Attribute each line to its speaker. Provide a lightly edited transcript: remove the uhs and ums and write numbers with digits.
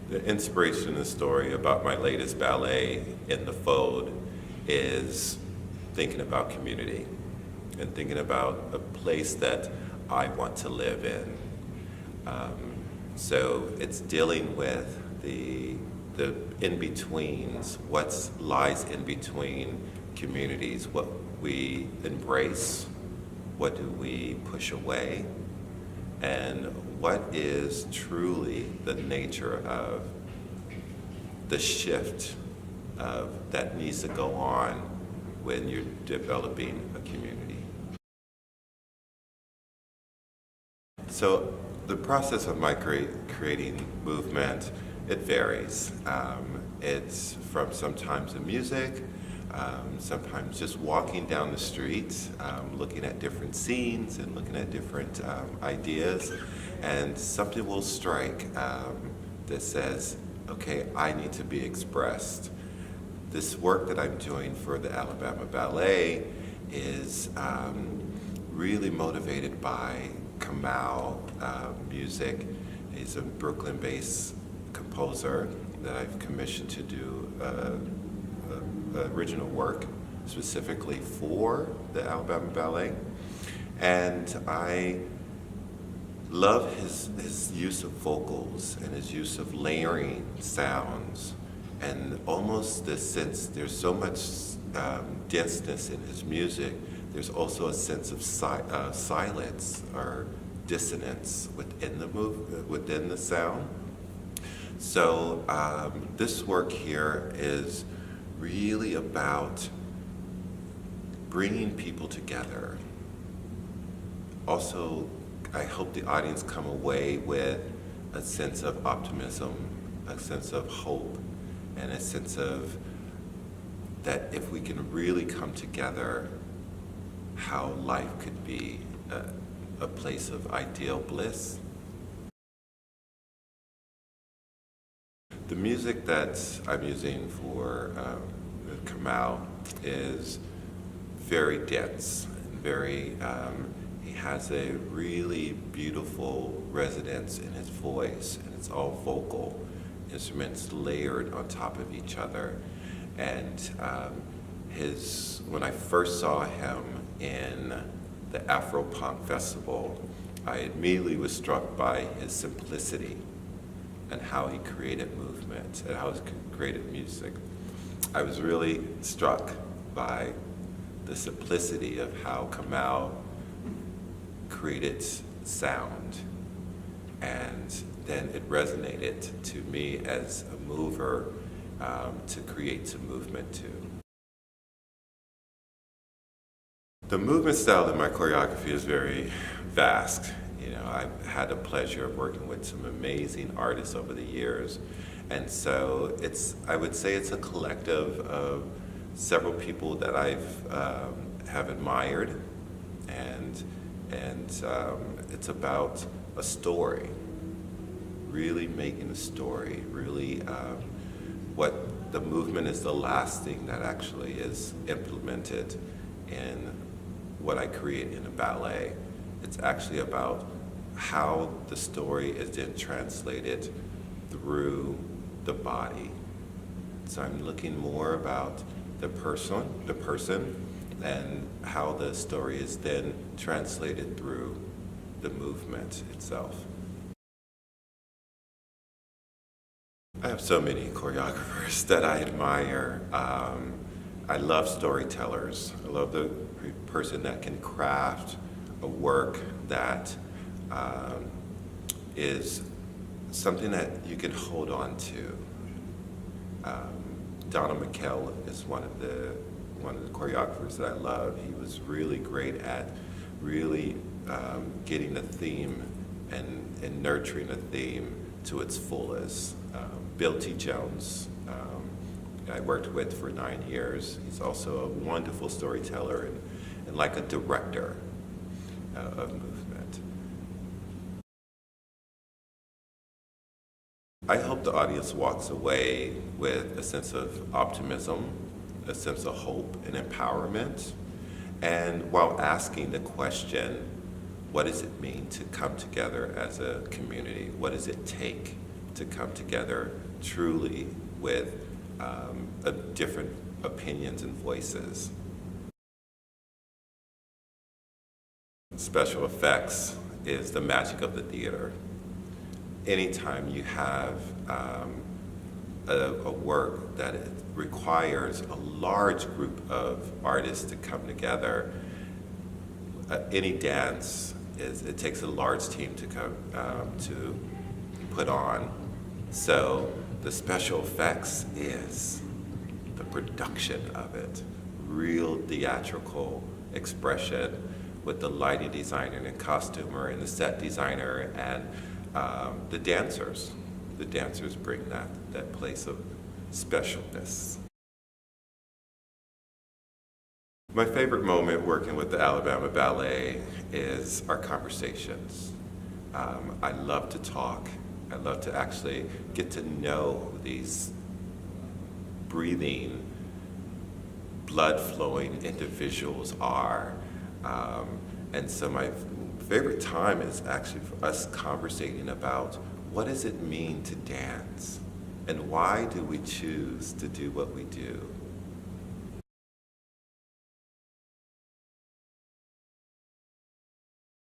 Speaker 1: The inspiration in the story about my latest ballet, In the Fold, is thinking about community and thinking about a place that I want to live in. So it's dealing with the in-betweens, what lies in between communities, what we embrace, what do we push away, and what is truly the nature of the shift that needs to go on when you're developing a community. So the process of my creating movement, it varies. It's from sometimes the music, sometimes just walking down the street, looking at different scenes and looking at different ideas, and something will strike that says, okay, I need to be expressed. This work that I'm doing for the Alabama Ballet is really motivated by Germaul music. He's a Brooklyn-based composer that I've commissioned to do original work specifically for the Alabama Ballet. And I love his use of vocals and his use of layering sounds, and almost this sense, there's so much denseness in his music, there's also a sense of silence or dissonance within the sound. So this work here is really about bringing people together. Also, I hope the audience come away with a sense of optimism, a sense of hope, and a sense of that if we can really come together, how life could be a place of ideal bliss. The music that I'm using for Germaul is very dense, and very. He has a really beautiful resonance in his voice, and it's all vocal instruments layered on top of each other. And when I first saw him in the Afro Punk Festival, I immediately was struck by his simplicity and how he created movement and how he created music. I was really struck by the simplicity of how Germaul created sound, and then it resonated to me as a mover to create some movement too. The movement style in my choreography is very vast. You know, I've had the pleasure of working with some amazing artists over the years, and so I would say it's a collective of several people that have admired, and it's about a story, really making a story, really what the movement is the last thing that actually is implemented in what I create in a ballet. It's actually about how the story is then translated through the body. So I'm looking more about the person, and how the story is then translated through the movement itself. I have so many choreographers that I admire. I love storytellers. I love the person that can craft a work that is something that you can hold on to. Donald McKell is one of the choreographers that I love. He was really great at really getting the theme and nurturing the theme to its fullest. Bill T. Jones, I worked with for 9 years. He's also a wonderful storyteller and like a director of movement. I hope the audience walks away with a sense of optimism, a sense of hope and empowerment, and while asking the question, what does it mean to come together as a community? What does it take to come together truly with different opinions and voices. Special effects is the magic of the theater. Anytime you have a work that it requires a large group of artists to come together, any dance it takes a large team to come to put on. So the special effects is the production of it, real theatrical expression with the lighting designer and the costumer and the set designer and the dancers. The dancers bring that place of specialness. My favorite moment working with the Alabama Ballet is our conversations. I love to talk. I love to actually get to know these breathing, blood-flowing individuals are. And so my favorite time is actually for us conversating about what does it mean to dance and why do we choose to do what we do.